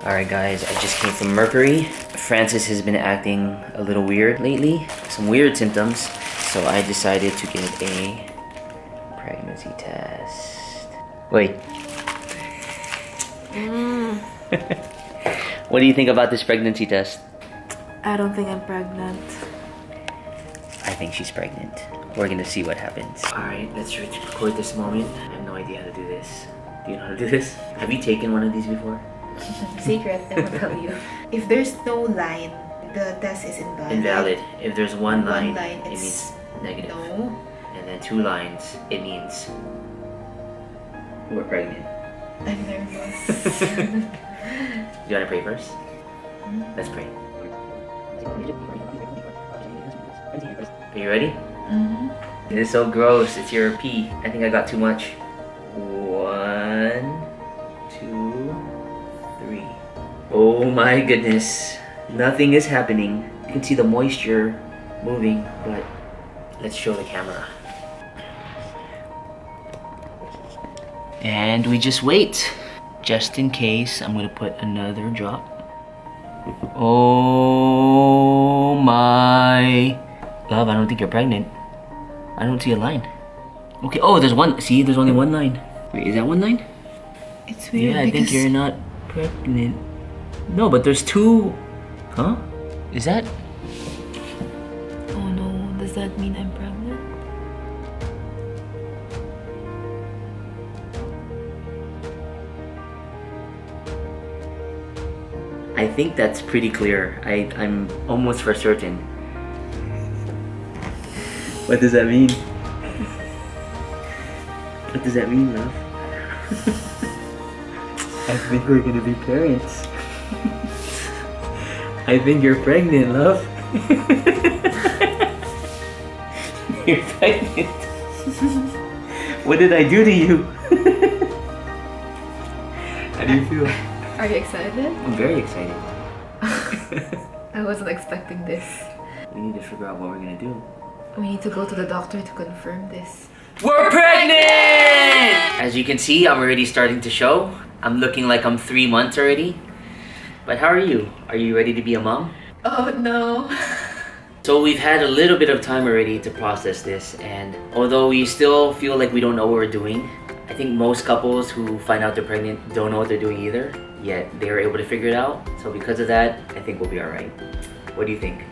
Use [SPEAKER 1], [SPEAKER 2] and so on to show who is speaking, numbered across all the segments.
[SPEAKER 1] Alright guys, I just came from Mercury. Francis has been acting a little weird lately. Some weird symptoms. So I decided to get a pregnancy test. Wait. What do you think about this pregnancy test?
[SPEAKER 2] I don't think I'm pregnant.
[SPEAKER 1] I think she's pregnant. We're gonna see what happens. Alright, let's record this moment. I have no idea how to do this. Do you know how to do this? Have you taken one of these before?
[SPEAKER 2] Secret, I will tell you. If there's no line, the test is invalid.
[SPEAKER 1] Invalid. If there's one line, it
[SPEAKER 2] it's
[SPEAKER 1] means negative.
[SPEAKER 2] no.
[SPEAKER 1] And then 2 lines, it means we're pregnant.
[SPEAKER 2] I'm nervous.
[SPEAKER 1] Do you want to pray first? Let's pray. Are you ready? It is so gross. It's your pee. I think I got too much. 1, 2, 3. Oh my goodness. Nothing is happening. You can see the moisture moving, but let's show the camera. And we just wait. Just in case, I'm gonna put another drop. Oh my. Love, I don't think you're pregnant. I don't see a line. Okay, oh, there's one. See, there's only one line. Wait, is that one line?
[SPEAKER 2] It's weird.
[SPEAKER 1] Yeah, I think you're not pregnant. No, but there's 2. Huh? Is that?
[SPEAKER 2] Oh no, does that mean I'm pregnant?
[SPEAKER 1] I think that's pretty clear. I'm almost for certain. What does that mean? What does that mean, love? I think we're gonna be parents. I think you're pregnant, love. You're pregnant. What did I do to you? How do you feel?
[SPEAKER 2] Are you excited?
[SPEAKER 1] I'm very excited.
[SPEAKER 2] I wasn't expecting this.
[SPEAKER 1] We need to figure out what we're gonna do.
[SPEAKER 2] We need to go to the doctor to confirm this.
[SPEAKER 1] We're pregnant! As you can see, I'm already starting to show. I'm looking like I'm 3 months already. But how are you? Are you ready to be a mom?
[SPEAKER 2] Oh no.
[SPEAKER 1] So we've had a little bit of time already to process this, and although we still feel like we don't know what we're doing, I think most couples who find out they're pregnant don't know what they're doing either, yet they are able to figure it out. So because of that, I think we'll be alright. What do you think?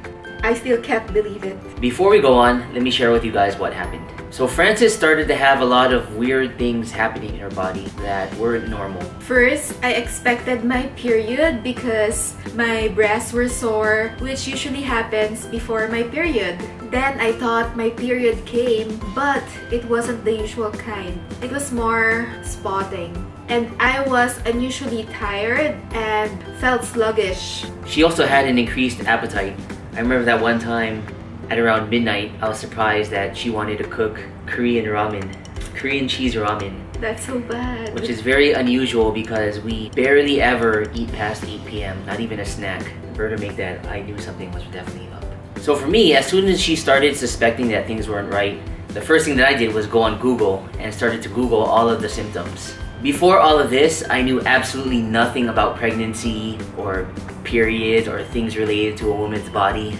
[SPEAKER 2] I still can't believe it.
[SPEAKER 1] Before we go on, let me share with you guys what happened. So Frances started to have a lot of weird things happening in her body that weren't normal.
[SPEAKER 2] First, I expected my period because my breasts were sore, which usually happens before my period. Then I thought my period came, but it wasn't the usual kind. It was more spotting. And I was unusually tired and felt sluggish.
[SPEAKER 1] She also had an increased appetite. I remember that one time at around midnight, I was surprised that she wanted to cook Korean ramen. Korean cheese ramen.
[SPEAKER 2] That's so bad.
[SPEAKER 1] Which is very unusual because we barely ever eat past 8 p.m. Not even a snack. For her to make that, I knew something was definitely up. So for me, as soon as she started suspecting that things weren't right, the first thing that I did was go on Google and started to Google all of the symptoms. Before all of this, I knew absolutely nothing about pregnancy or periods or things related to a woman's body.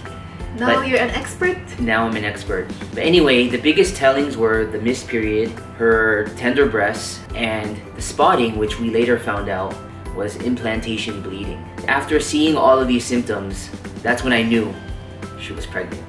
[SPEAKER 2] Now you're an expert?
[SPEAKER 1] Now I'm an expert. But anyway, the biggest tellings were the missed period, her tender breasts, and the spotting, which we later found out was implantation bleeding. After seeing all of these symptoms, that's when I knew she was pregnant.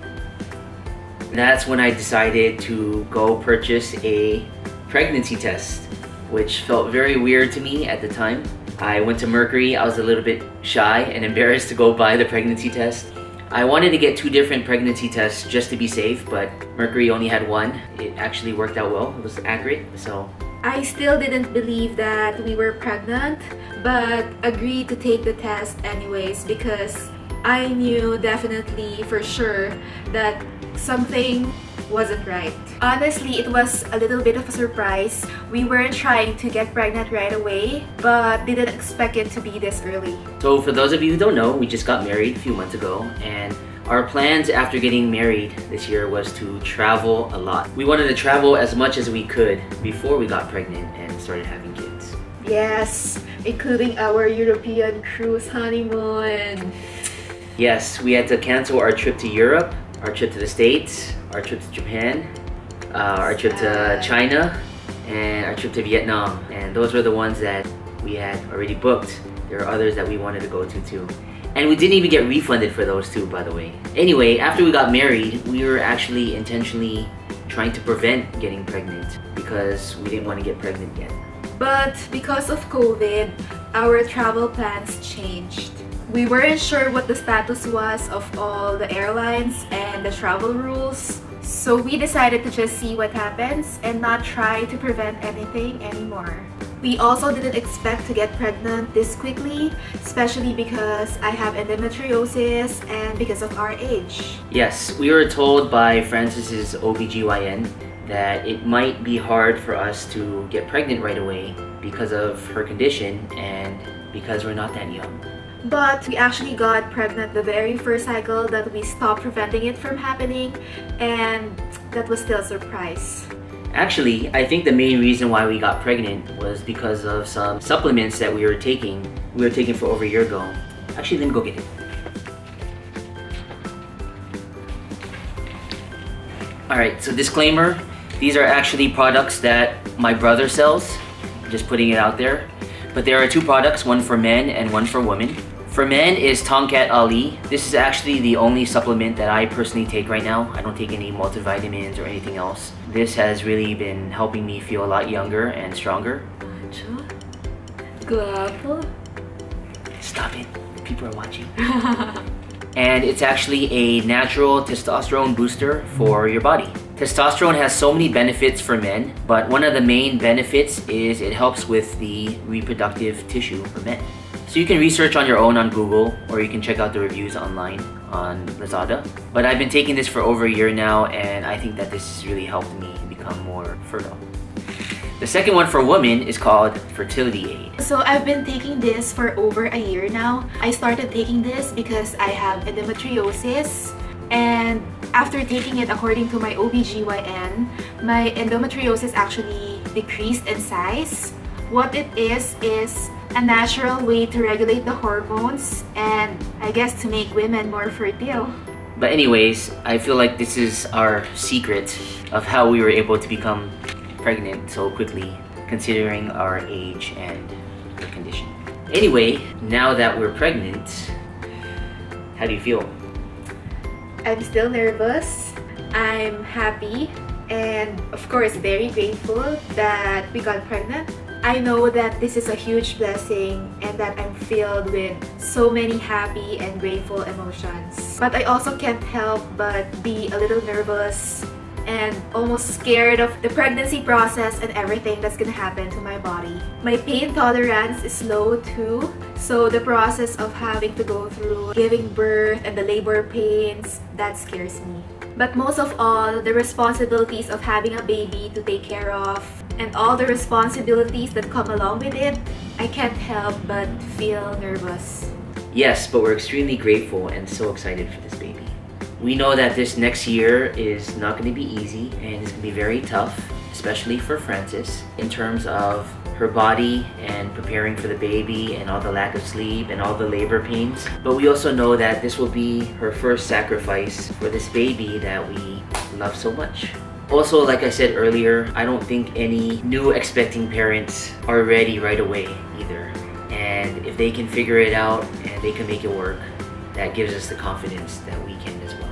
[SPEAKER 1] That's when I decided to go purchase a pregnancy test, which felt very weird to me at the time. I went to Mercury. I was a little bit shy and embarrassed to go buy the pregnancy test. I wanted to get 2 different pregnancy tests just to be safe, but Mercury only had 1. It actually worked out well. It was accurate, so.
[SPEAKER 2] I still didn't believe that we were pregnant, but agreed to take the test anyways because I knew definitely for sure that something wasn't right. Honestly, it was a little bit of a surprise. We weren't trying to get pregnant right away, but didn't expect it to be this early.
[SPEAKER 1] So for those of you who don't know, we just got married a few months ago, and Our plans after getting married this year was to travel a lot. We wanted to travel as much as we could before we got pregnant and started having kids.
[SPEAKER 2] Yes, including our European cruise honeymoon.
[SPEAKER 1] Yes, we had to cancel our trip to Europe, our trip to the States, our trip to Japan, our trip to China, and our trip to Vietnam. And those were the ones that we had already booked. There are others that we wanted to go to too. And we didn't even get refunded for those too, by the way. Anyway, after we got married, we were actually intentionally trying to prevent getting pregnant because we didn't want to get pregnant yet.
[SPEAKER 2] But because of COVID, our travel plans changed. We weren't sure what the status was of all the airlines and the travel rules. So we decided to just see what happens and not try to prevent anything anymore. We also didn't expect to get pregnant this quickly, especially because I have endometriosis and because of our age.
[SPEAKER 1] Yes, we were told by Francis's OBGYN that it might be hard for us to get pregnant right away because of her condition and because we're not that young.
[SPEAKER 2] But we actually got pregnant the very first cycle that we stopped preventing it from happening, and that was still a surprise.
[SPEAKER 1] Actually, I think the main reason why we got pregnant was because of some supplements that we were taking. We were taking for over a year ago. Actually, let me go get it. Alright, so disclaimer, these are actually products that my brother sells. Just putting it out there. But there are two products, one for men and one for women. For men is Tongkat Ali. This is actually the only supplement that I personally take right now. I don't take any multivitamins or anything else. This has really been helping me feel a lot younger and stronger.
[SPEAKER 2] Guapo.
[SPEAKER 1] Stop it. People are watching. And it's actually a natural testosterone booster for your body. Testosterone has so many benefits for men, but one of the main benefits is it helps with the reproductive tissue for men. So you can research on your own on Google, or you can check out the reviews online on Lazada. But I've been taking this for over a year now, and I think that this has really helped me become more fertile. The second one for women is called Fertility Aid.
[SPEAKER 2] So I've been taking this for over a year now. I started taking this because I have endometriosis, and after taking it according to my OBGYN, my endometriosis actually decreased in size. What it is a natural way to regulate the hormones and I guess to make women more fertile.
[SPEAKER 1] But anyways, I feel like this is our secret of how we were able to become pregnant so quickly, considering our age and the condition. Anyway, now that we're pregnant, how do you feel?
[SPEAKER 2] I'm still nervous, I'm happy, and of course very grateful that we got pregnant. I know that this is a huge blessing and that I'm filled with so many happy and grateful emotions. But I also can't help but be a little nervous and almost scared of the pregnancy process and everything that's gonna happen to my body. My pain tolerance is low too, so the process of having to go through giving birth and the labor pains, that scares me. But most of all, the responsibilities of having a baby to take care of and all the responsibilities that come along with it, I can't help but feel nervous.
[SPEAKER 1] Yes, but we're extremely grateful and so excited for this baby. We know that this next year is not going to be easy and it's going to be very tough, especially for Francis, in terms of her body and preparing for the baby and all the lack of sleep and all the labor pains. But we also know that this will be her first sacrifice for this baby that we love so much. Also, like I said earlier, I don't think any new expecting parents are ready right away either. And if they can figure it out and they can make it work, that gives us the confidence that we can as well.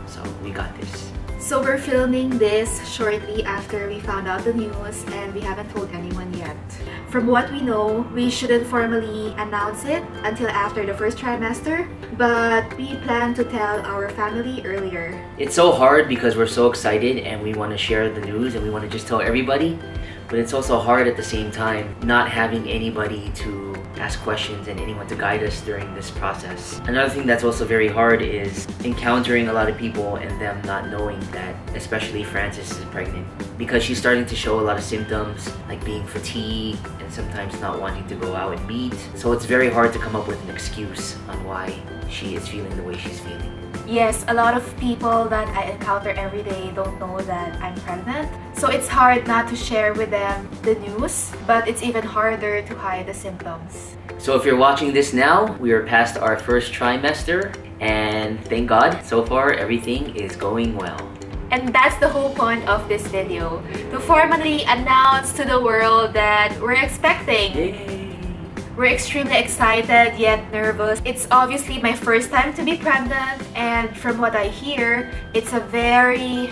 [SPEAKER 1] So we got this.
[SPEAKER 2] So we're filming this shortly after we found out the news and we haven't told anyone yet. From what we know, we shouldn't formally announce it until after the first trimester, but we plan to tell our family earlier.
[SPEAKER 1] It's so hard because we're so excited and we want to share the news and we want to just tell everybody, but it's also hard at the same time not having anybody to ask questions and anyone to guide us during this process. Another thing that's also very hard is encountering a lot of people and them not knowing that, especially Francis is pregnant, because she's starting to show a lot of symptoms like being fatigued and sometimes not wanting to go out and meet. So it's very hard to come up with an excuse on why she is feeling the way she's feeling.
[SPEAKER 2] Yes, a lot of people that I encounter every day don't know that I'm pregnant. So it's hard not to share with them the news, but it's even harder to hide the symptoms.
[SPEAKER 1] So if you're watching this now, we are past our first trimester, and thank God, so far everything is going well.
[SPEAKER 2] And that's the whole point of this video, to formally announce to the world that we're expecting.
[SPEAKER 1] Yay!
[SPEAKER 2] We're extremely excited yet nervous. It's obviously my first time to be pregnant, and from what I hear, it's a very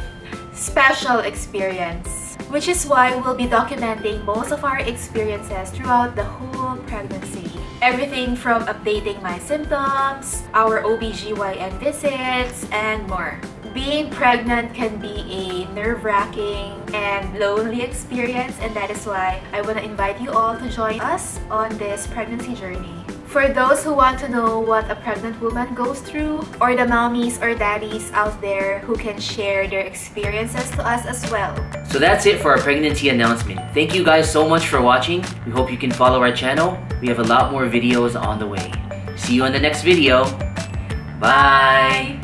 [SPEAKER 2] special experience, which is why we'll be documenting most of our experiences throughout the whole pregnancy. Everything from updating my symptoms, our OBGYN visits, and more. Being pregnant can be a nerve-wracking and lonely experience, and that is why I want to invite you all to join us on this pregnancy journey. For those who want to know what a pregnant woman goes through, or the mommies or daddies out there who can share their experiences to us as well.
[SPEAKER 1] So that's it for our pregnancy announcement. Thank you guys so much for watching. We hope you can follow our channel. We have a lot more videos on the way. See you in the next video. Bye!